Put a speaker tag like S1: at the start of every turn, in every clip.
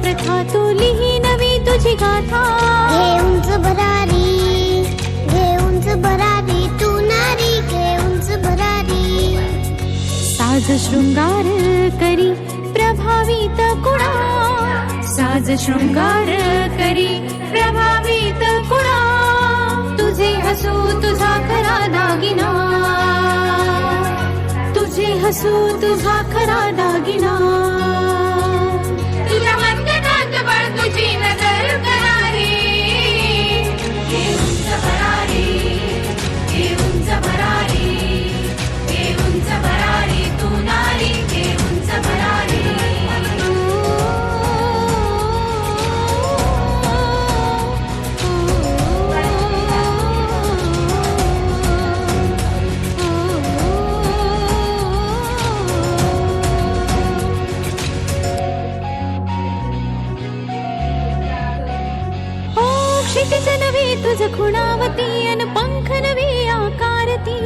S1: प्रथा तू लिही नवी तुझी गाथा.
S2: घे उंच भरारी, घे उंच भरारी, तू नारी घे उंच भरारी.
S1: साज शृंगार करी प्रभावित कुणा, साज शृंगार करी प्रभावित कुणा. तुझे हसू तुझा खरा दागिना, तुझे हसू तुझा खरा दागिना. तुझ्या मनगटात बळ तुझी नजर करारी. घे उंच भरारी, घे उंच भरारी, घे उंच भरारी, तू नारी घे उंच भरारी. क्षितिज नवे तुझ खुणावती अन पंख नवे आकारती.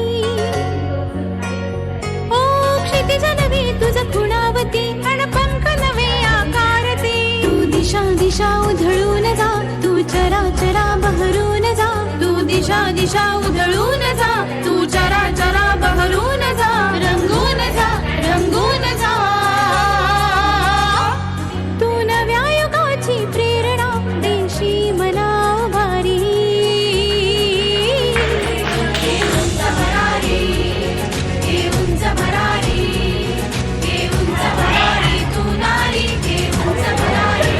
S1: ओ क्षितिज नवे तुझ खुणावती अन पंख नवे आकारती. तू दिशा दिशा उधळून जा, तू चरा चरा बहरून जा. तू दिशा दिशा उधळून जा, तू चरा चरा बहरून जा. रंगून जा, रंगून जा. तू नव्या युगाची प्रेरणा देशी मला भारी. घे उंच भरारी, घे उंच भरारी, घे उंच भरारी, तू नारी घे उंच भरारी.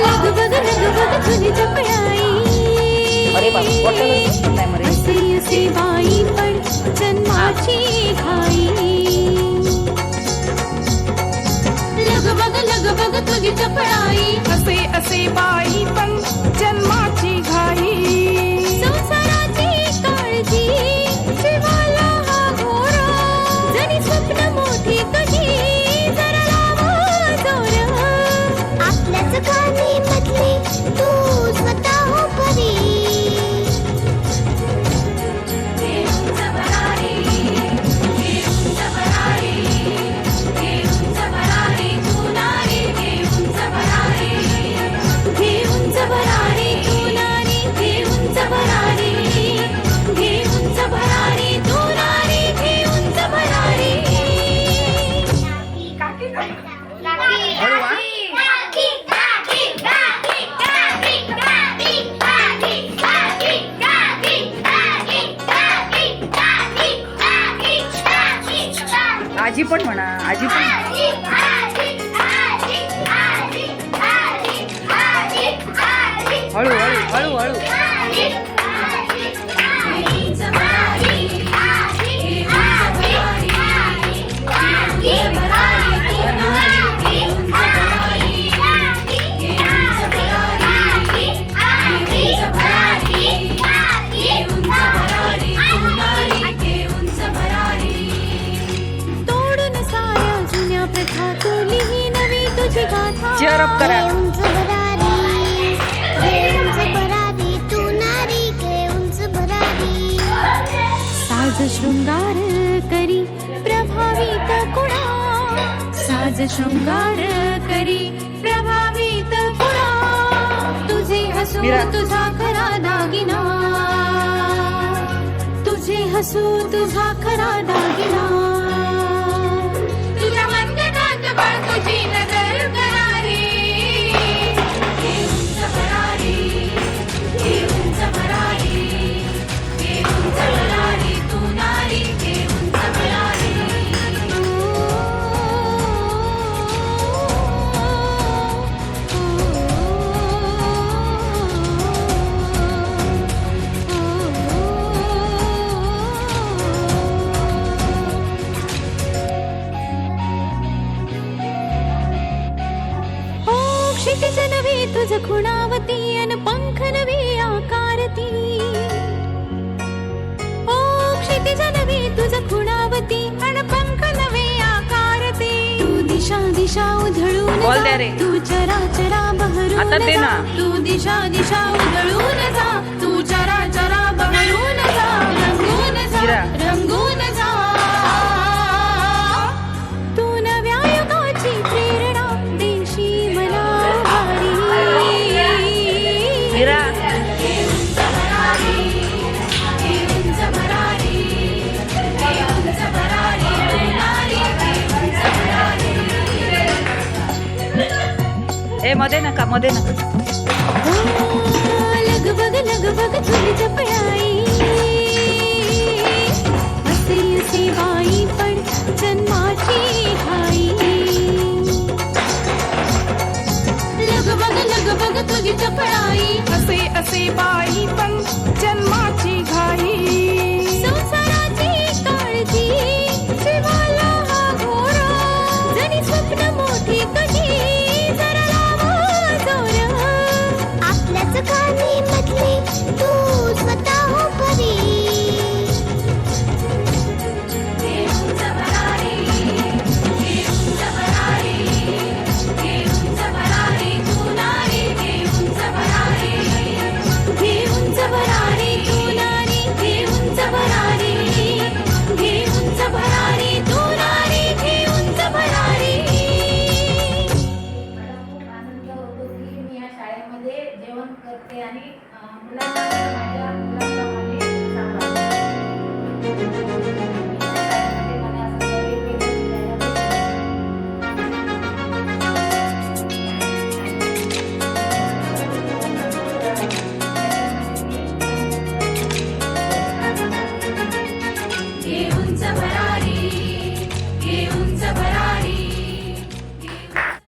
S1: लग बग तुझी चपळाई. असे असे बाई पण जन्माची घाई. लग बग तुझी चपळाई.
S3: असे असे बाई पण जन्माची घाई.
S1: संसाराची काळजी जीवाला हा घोर. जरी स्वप्न मोठी कशी जरा लावा जोर.
S2: आपल्याच खाणी मधली तू स्वतः हो परी.
S1: घे उंच भरारी, घे उंच भरारी, घे उंच भरारी, तू नारी घे उंच भरारी. घे उंच भरारी, तू नारी घे उंच भरारी. घे उंच भरारी, तू नारी घे उंच भरारी.
S3: आजी पण म्हणा, आजी पण. हळू हळू हळू हळू.
S1: तोडून साऱ्या जुन्या प्रथा तू लिही नवी तुझी गाथा.
S3: चेअर अप करा.
S2: घे उंच भरारी, घे उंच भरारी, तू नारी घे उंच भरारी.
S1: साज शृंगार करी प्रभावित कुणा, साज शृंगार करी प्रभावित कुणा. तुझे हसू
S3: मीरा.
S1: तुझा खरा दागिना, तुझे हसू तुझा खरा दागिना. तुझ्या मनगटात बळ तुझी नजर करारी. घे उंच भरारी, घे उंच भरारी, घे उंच भरारी, तू नारी घे उंच भरारी. क्षितिज नवे तुझ खुणावती अन पंख नवे आकारती. ओ क्षितिज नवे तुझ खुणावती अन पंख नवे आकारती. तू दिशा दिशा उधळून
S3: बोल
S1: जा,
S3: दे रे.
S1: तू चरा चरा बहरून
S3: आता दे
S1: जा.
S3: ना.
S1: तू दिशा दिशा उधळून जा, तू चरा चरा बहरून जा. रंगून जा,
S3: मीरा.
S1: रंगून जा.
S4: ए मध्ये नका मध्ये नका.
S1: लगबग तुझी जपयाई असे असे बाई पण जन्माची घाई. लगबग तुझी जपयाई
S3: असे असे बाई पण जन्माची घाई.
S1: संसाराची काळजी जीवाला हा घोरा जरी स्वप्न मोठी कधी जरा लावा जोर.
S2: आपल्याच खाणी मधली तू स्वतः हो परी.
S1: घेऊन भरारी घेऊन भरारी घेऊन भरारी तू नारी घेऊन भरारी घेऊन भरारी तू नारी घेऊन भरारी घेऊन भरारी तू नारी घेऊन भरारी.
S5: मला खूप आनंद होतो की मी या शाळेमध्ये जेवण करते आणि मुलांना